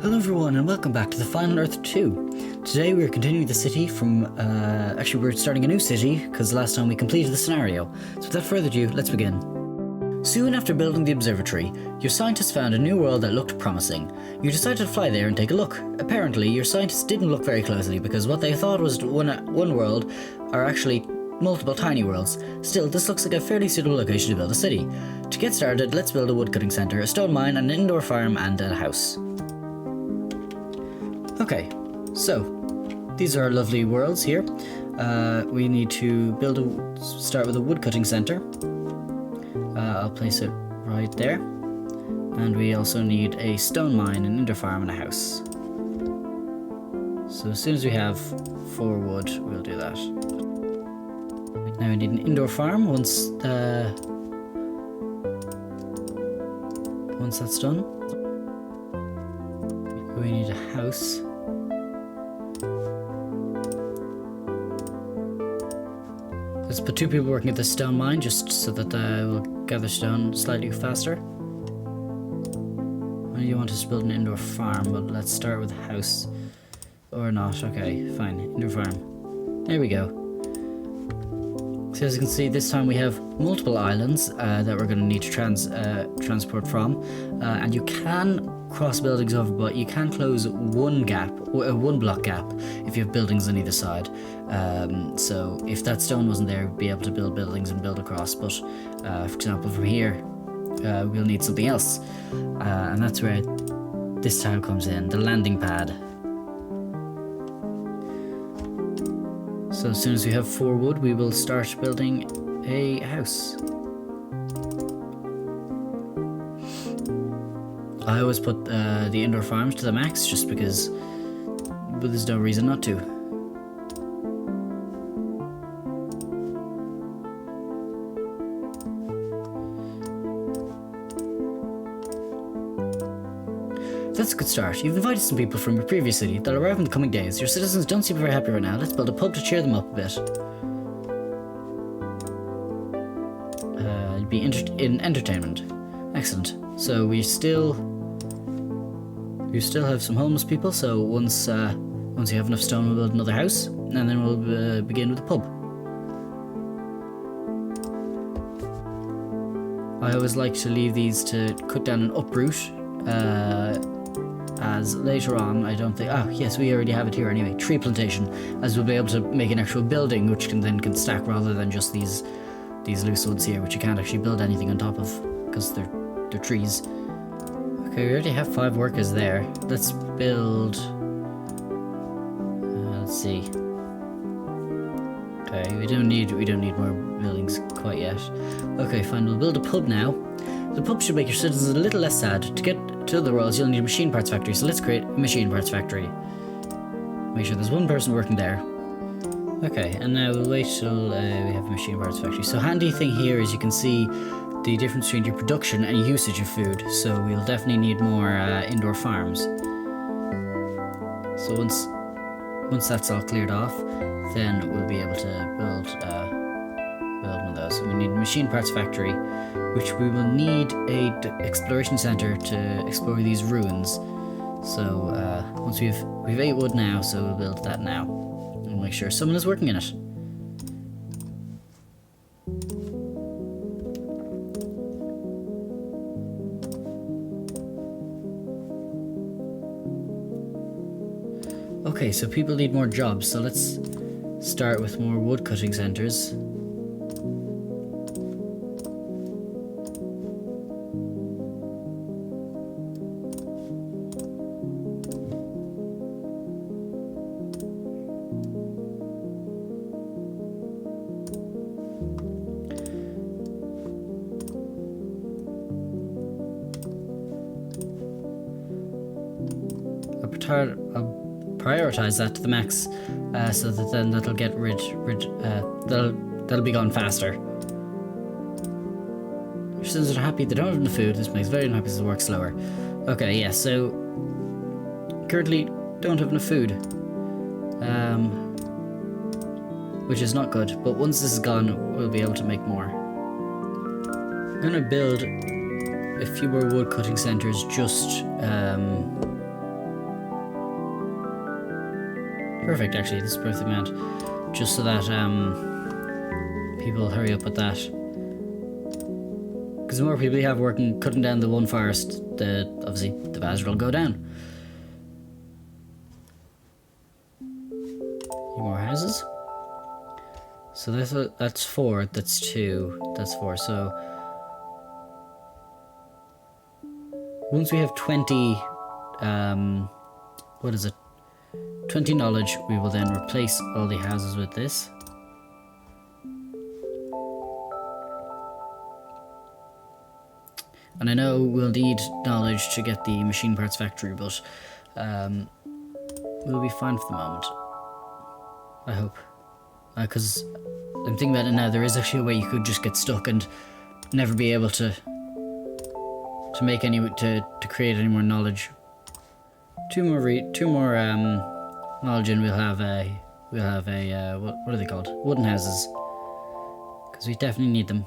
Hello everyone and welcome back to the Final Earth 2. Today we're continuing the city from, actually we're starting a new city because last time we completed the scenario. So without further ado, let's begin. Soon after building the observatory, your scientists found a new world that looked promising. You decided to fly there and take a look. Apparently, your scientists didn't look very closely because what they thought was one world are actually multiple tiny worlds. Still, this looks like a fairly suitable location to build a city. To get started, let's build a woodcutting center, a stone mine, an indoor farm, and a house. Okay, so these are our lovely worlds here. We need to start with a woodcutting center. I'll place it right there. And we also need a stone mine, an indoor farm, and a house. So as soon as we have 4 wood, we'll do that. Now we need an indoor farm once that's done. We need a house. Let's put 2 people working at the stone mine just so that we'll gather stone slightly faster. Well, you want us to build an indoor farm, but let's start with a house. Or not, okay, fine, indoor farm. There we go. So as you can see, this time we have multiple islands that we're going to need to transport from. And you can cross buildings over, but you can close one block gap if you have buildings on either side. So if that stone wasn't there, we'd be able to build buildings and build across. But for example, from here, we'll need something else. And that's where this tile comes in, the landing pad. So as soon as we have 4 wood, we will start building a house. I always put the indoor farms to the max just because there's no reason not to. That's a good start. You've invited some people from your previous city. They'll arrive in the coming days. Your citizens don't seem very happy right now. Let's build a pub to cheer them up a bit. Be in entertainment. Excellent. So we still have some homeless people. So once you have enough stone, we'll build another house, and then we'll begin with the pub. I always like to leave these to cut down and uproot. As later on, I don't think... yes, we already have it here anyway. Tree plantation, as we'll be able to make an actual building, which can stack rather than just these loose woods here, which you can't actually build anything on top of because they're trees. Okay, we already have 5 workers there. Let's build. Let's see. Okay, we don't need more buildings quite yet. Okay, fine. We'll build a pub now. The pub should make your citizens a little less sad. To get to other worlds, you'll need a machine parts factory, so let's create a machine parts factory. Make sure there's 1 person working there. Okay, and now we'll wait till we have a machine parts factory. So handy thing here is you can see the difference between your production and usage of food, so we'll definitely need more indoor farms. So once that's all cleared off, then we'll be able to build one of those. So we need a machine parts factory, which we will need a exploration center to explore these ruins. So once we've 8 wood now, so we'll build that now. We'll make sure someone is working in it. Okay, so people need more jobs, so let's start with more wood cutting centers. I'll prioritize that to the max, so that then that'll get that'll be gone faster. Your citizens are happy they don't have enough food. This makes very unhappy to work slower. Okay, yeah, so currently don't have enough food, which is not good, but once this is gone, we'll be able to make more. I'm gonna build a few more wood cutting centers just perfect actually, this is perfect amount. Just so that people hurry up with that. Because the more people you have working, cutting down the one forest, obviously the faster it'll go down. More houses. So that's 4, that's 2, that's 4. So once we have 20, what is it? 20 knowledge, we will then replace all the houses with this. And I know we'll need knowledge to get the machine parts factory, but we'll be fine for the moment. I hope. Because I'm thinking about it now, there is actually a way you could just get stuck and never be able to make any, to create any more knowledge. Two more knowledge and we'll have a what are they called? Wooden houses. Because we definitely need them.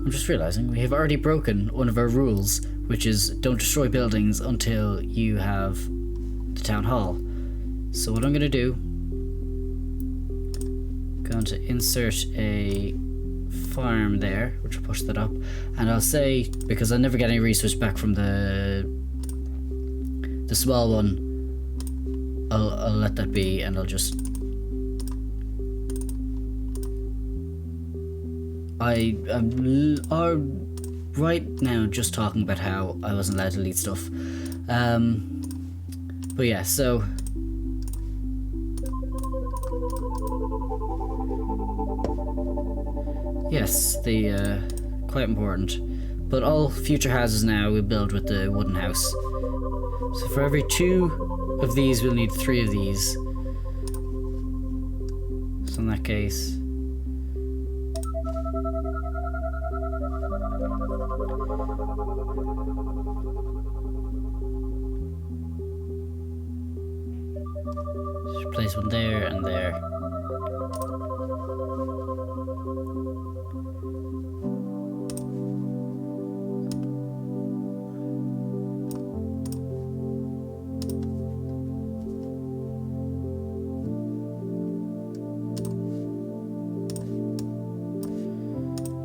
I'm just realising we have already broken one of our rules, which is don't destroy buildings until you have the town hall. So what I'm going to do, I'm going to insert a farm there, which will push that up, and I'll say, because I'll never get any research back from the small one, I'll let that be, and I'll just I'm right now just talking about how I wasn't allowed to delete stuff. But yeah, so yes, the quite important. But all future houses now we build with the wooden house. So for every 2 of these, we'll need 3 of these. So in that case, place one there and there.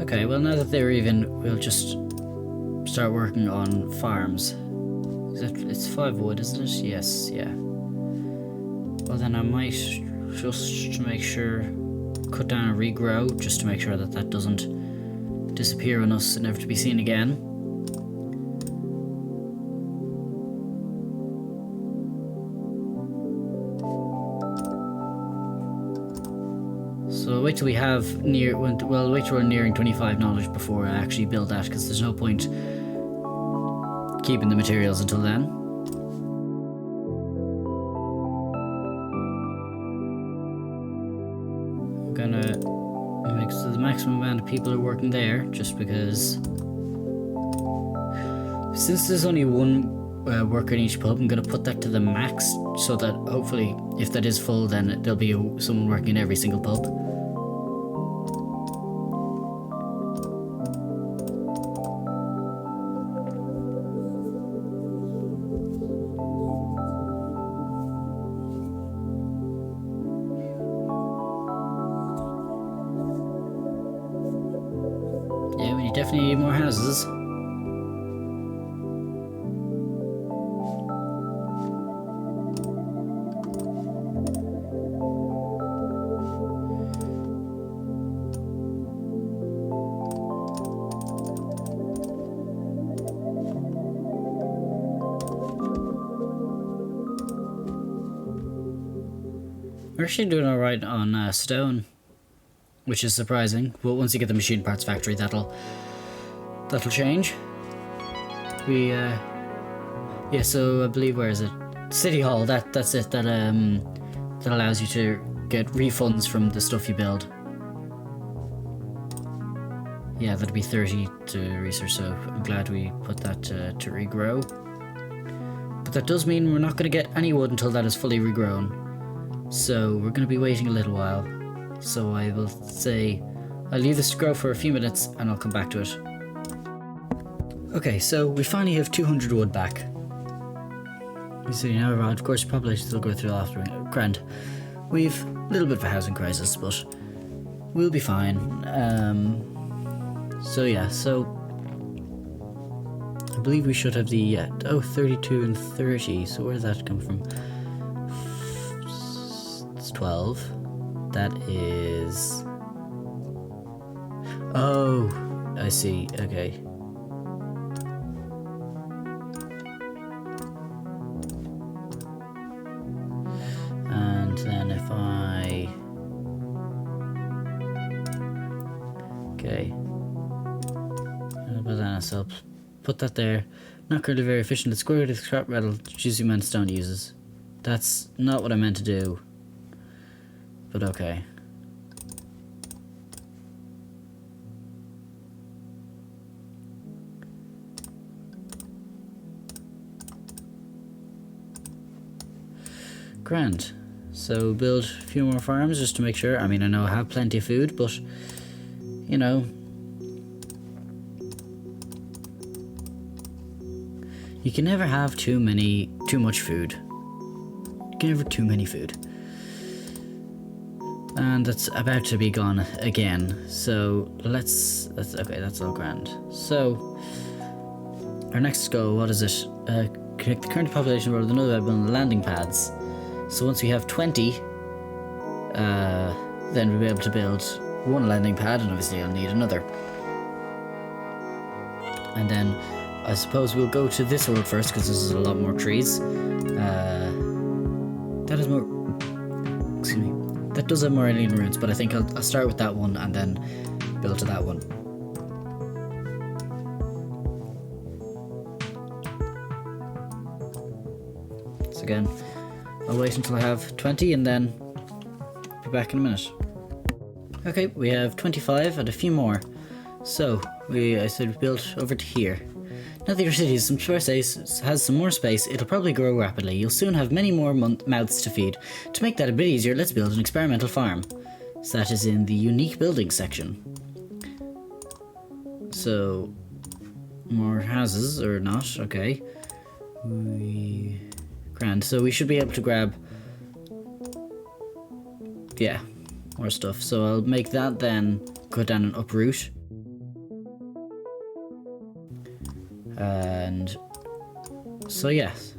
Okay, well now that they're even, we'll just start working on farms. It's 5 wood, isn't it? Yes, yeah. Well then I might just to make sure cut down and regrow, just to make sure that that doesn't disappear on us and never to be seen again. So I'll wait till we have wait till we're nearing 25 knowledge before I actually build that, because there's no point keeping the materials until then. I'm gonna make so the maximum amount of people are working there, just because since there's only one worker in each pub, I'm gonna put that to the max, so that hopefully if that is full, then there'll be someone working in every single pub. Yeah, we definitely need more houses. We're actually doing alright on stone, which is surprising. But once you get the machine parts factory, that'll change. We yeah, so I believe, where is it? City Hall. That's it. That allows you to get refunds from the stuff you build. Yeah, that'd be 30 to research. So I'm glad we put that to regrow. But that does mean we're not going to get any wood until that is fully regrown. So we're going to be waiting a little while. So I will say I'll leave this to grow for a few minutes and I'll come back to it. Okay, so we finally have 200 wood back. You see now, of course, population still go through after grand. We've a little bit of a housing crisis, but we'll be fine. So yeah, so I believe we should have the 32 and 30. So where does that come from? It's 12. That is. Oh, I see. Okay. And then if I... Okay. But then I'll put that there. Not currently very efficient. Let's square the scrap metal juicy man stone uses. That's not what I meant to do. But okay. Grand. So build a few more farms just to make sure. I mean, I know I have plenty of food, but you know, you can never have too much food. You can never have too many food. And that's about to be gone again. So that's okay, that's all grand. So our next goal, what is it? Connect the current population with another web on the landing pads. So once we have 20, then we'll be able to build one landing pad, and obviously I'll need another. And then I suppose we'll go to this world first, because this is a lot more trees. That is more... Excuse me. That does have more alien ruins, but I think I'll start with that one and then build to that one. So again, I'll wait until I have 20 and then be back in a minute. Okay, we have 25 and a few more. So, I said we built over to here. Now that your city has some more space, it'll probably grow rapidly. You'll soon have many more mouths to feed. To make that a bit easier, let's build an experimental farm. So that is in the unique buildings section. So, more houses, or not, okay. Grand, so we should be able to grab... Yeah, more stuff. So I'll make that then go down and uproot. And so yes.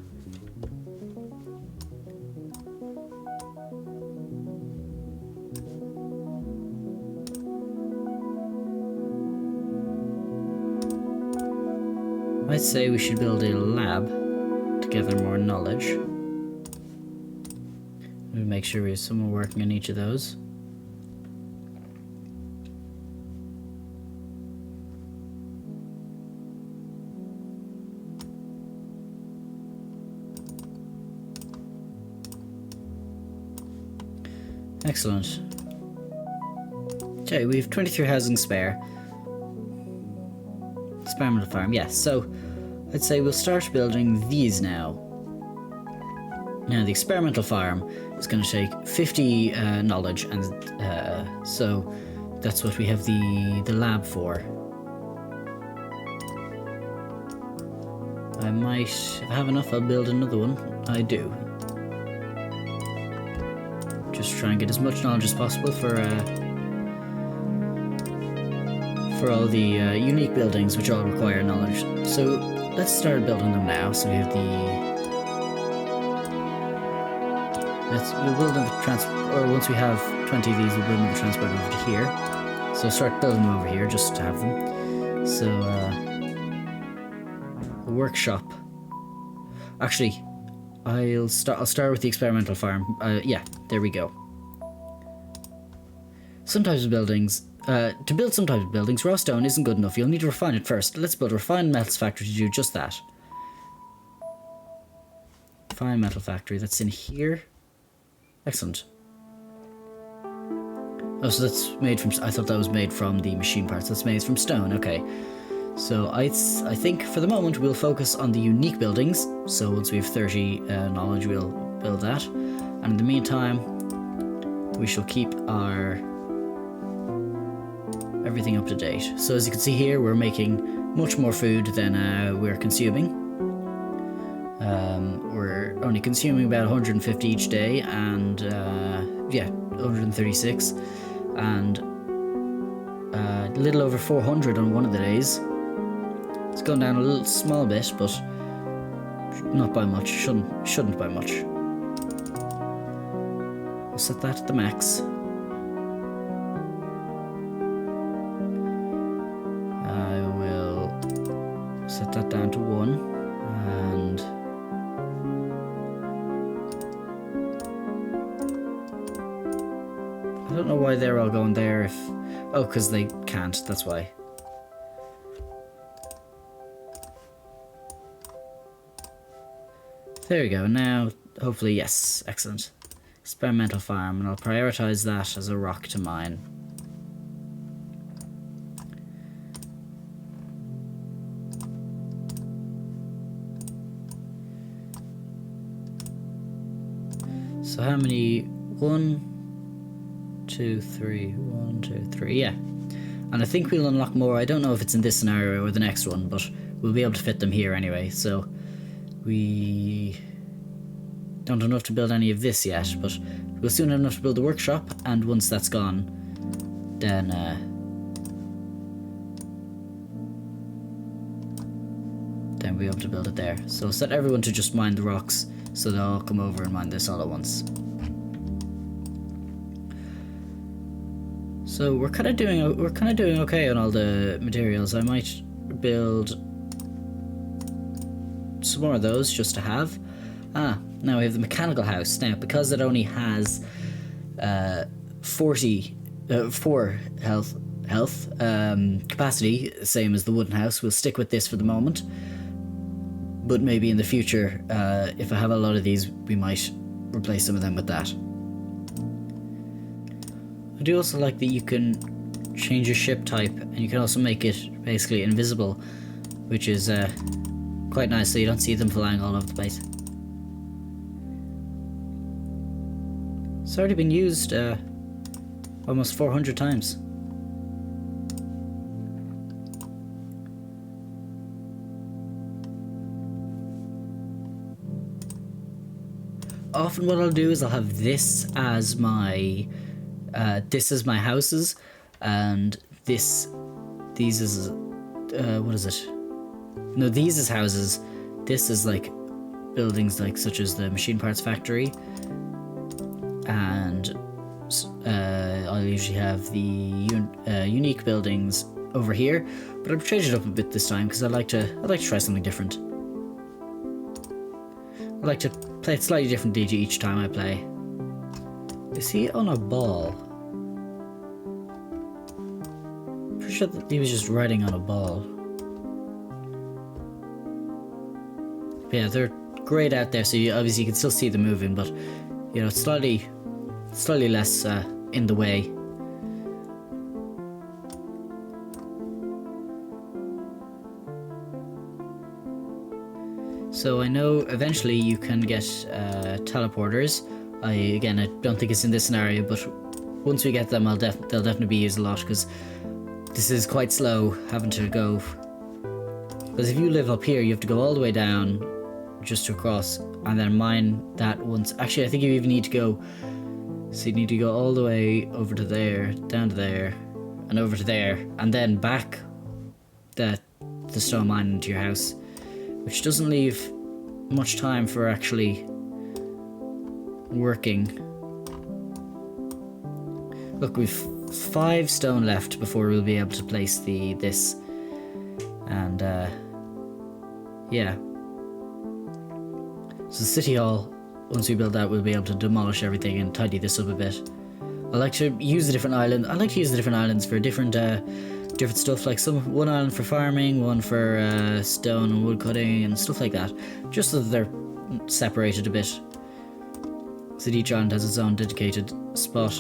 I'd say we should build a lab to gather more knowledge. We'll make sure we have someone working on each of those. Excellent. Okay, we have 23 housing spare. Experimental farm, yes. So, I'd say we'll start building these now. Now, the experimental farm is going to take 50 knowledge, and so that's what we have the lab for. I might, if I have enough, I'll build another one. I do. Just try and get as much knowledge as possible for all the unique buildings which all require knowledge. So let's start building them now. So we have we'll build them or once we have 20 of these, we'll build them the transport over to here. So start building them over here just to have them. So a workshop. Actually, I'll start with the experimental farm. Yeah, there we go. Some types of buildings. To build some types of buildings, raw stone isn't good enough. You'll need to refine it first. Let's build a refined metals factory to do just that. Refined metal factory. That's in here. Excellent. Oh, so that's made from... I thought that was made from the machine parts. That's made from stone. Okay. So I think for the moment we'll focus on the unique buildings. So once we have 30 knowledge, we'll build that. And in the meantime, we shall keep our everything up to date. So as you can see here, we're making much more food than we're consuming. We're only consuming about 150 each day, and yeah, 136, and a little over 400 on one of the days. It's gone down a little small bit, but not by much. Shouldn't by much. I'll set that at the max. I will set that down to 1, and I don't know why they're all going there if... Oh, because they can't, that's why. There we go, now, hopefully, yes, excellent. Experimental farm, and I'll prioritize that as a rock to mine. So how many? 1, 2, 3, 1, 2, 3, yeah. And I think we'll unlock more. I don't know if it's in this scenario or the next one, but we'll be able to fit them here anyway, so we don't have enough to build any of this yet, but we'll soon have enough to build the workshop, and once that's gone, then we'll be able to build it there. So set everyone to just mine the rocks, so they'll all come over and mine this all at once. So we're kind of doing okay on all the materials. I might build some more of those just to have. Now we have the mechanical house. Now, because it only has 4 health capacity, same as the wooden house, we'll stick with this for the moment. But maybe in the future, if I have a lot of these, we might replace some of them with that. I do also like that you can change your ship type, and you can also make it basically invisible, which is quite nice, so you don't see them flying all over the place. It's already been used almost 400 times. Often what I'll do is I'll have this as my houses, and these is what is it? No, these is houses. This is like buildings, like such as the machine parts factory, and I'll usually have the unique buildings over here. But I've changed it up a bit this time because I like to try something different. I like to play it slightly differently each time I play. Is he on a ball? Pretty sure that he was just riding on a ball. But yeah, they're grayed out there, so obviously you can still see them moving, but you know, it's slightly less in the way. So I know eventually you can get teleporters. I don't think it's in this scenario, but once we get them, they'll definitely be used a lot, because this is quite slow having to go. Because if you live up here, you have to go all the way down just to cross, and then mine that once. Actually, I think you even need to go. So you need to go all the way over to there, down to there, and over to there, and then back the stone mine into your house, which doesn't leave much time for actually working. Look, we've 5 stone left before we'll be able to place this, and yeah. So the city hall, once we build that, we'll be able to demolish everything and tidy this up a bit. I like to use the different islands. I like to use the different islands for different stuff, like one island for farming, one for stone and wood cutting and stuff like that, just so that they're separated a bit. So each island has its own dedicated spot.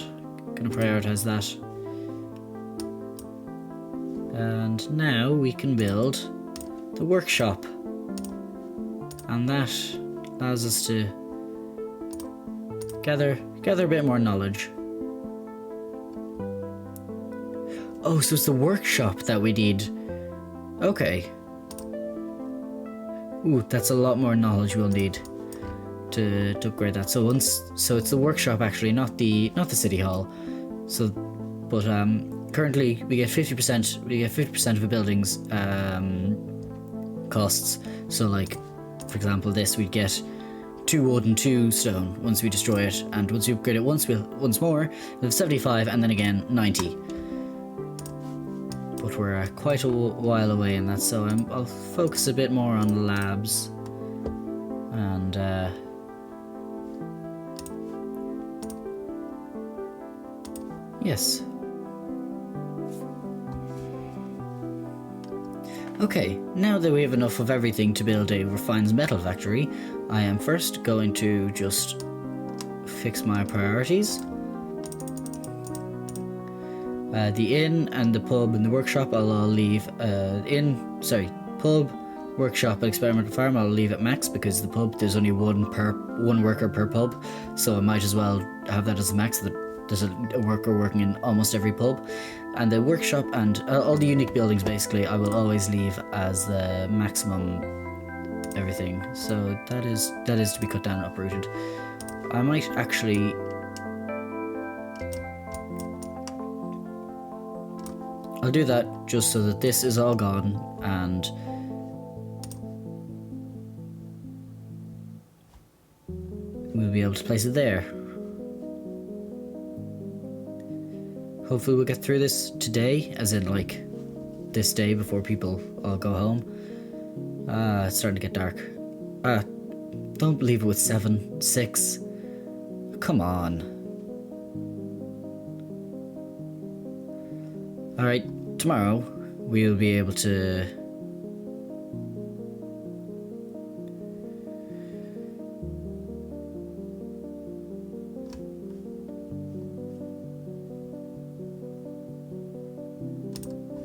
Gonna prioritize that. And now we can build the workshop, and that allows us to gather a bit more knowledge. Oh, so it's the workshop that we need. Okay. Ooh, that's a lot more knowledge we'll need to upgrade that. So it's the workshop actually, not the city hall. So, but currently we get 50%. We get 50% of a building's costs. So like, for example, this we'd get 2 wood and 2 stone once we destroy it, and once we upgrade it once more, we'll have 75, and then again 90. But we're quite a while away in that, so I'll focus a bit more on labs and yes. Okay, now that we have enough of everything to build a refined metal factory, I am first going to just fix my priorities. The inn and the pub and the workshop I'll all leave, pub, workshop and experimental farm I'll leave at max, because the pub there's only one worker per pub, so I might as well have that as a max, so that there's a worker working in almost every pub. And the workshop and all the unique buildings basically I will always leave as the maximum everything. So that is to be cut down and uprooted. I might actually I'll do that just so that this is all gone, and we'll be able to place it there. Hopefully we'll get through this today, as in like this day before people all go home. It's starting to get dark. Don't leave it with 7, 6. Come on. Alright, tomorrow we'll be able to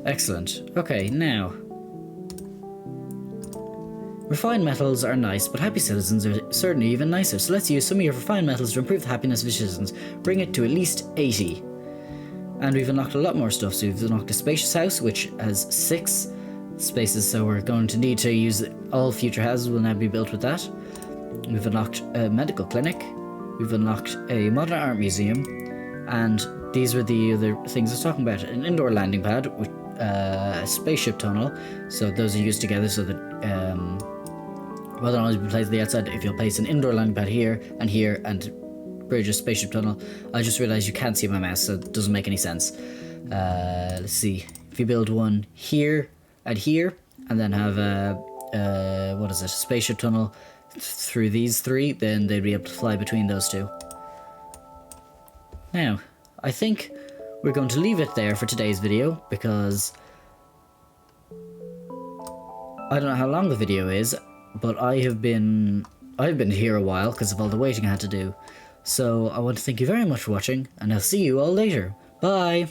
excellent. Okay, now refined metals are nice, but happy citizens are certainly even nicer, so let's use some of your refined metals to improve the happiness of your citizens. Bring it to at least 80. And we've unlocked a lot more stuff. So we've unlocked a spacious house, which has 6 spaces, so we're going to need to use all future houses will now be built with that. We've unlocked a medical clinic. We've unlocked a modern art museum. And these were the other things I was talking about. An indoor landing pad with a spaceship tunnel. So those are used together so that rather than always be placed on the outside, if you'll place an indoor landing pad here and bridge a spaceship tunnel. I just realized you can't see my mouse, so it doesn't make any sense. Let's see. If you build one here and here, and then have a spaceship tunnel through these 3, then they'd be able to fly between those 2. Now, I think we're going to leave it there for today's video, because I don't know how long the video is, but I've been here a while because of all the waiting I had to do. So I want to thank you very much for watching, and I'll see you all later. Bye!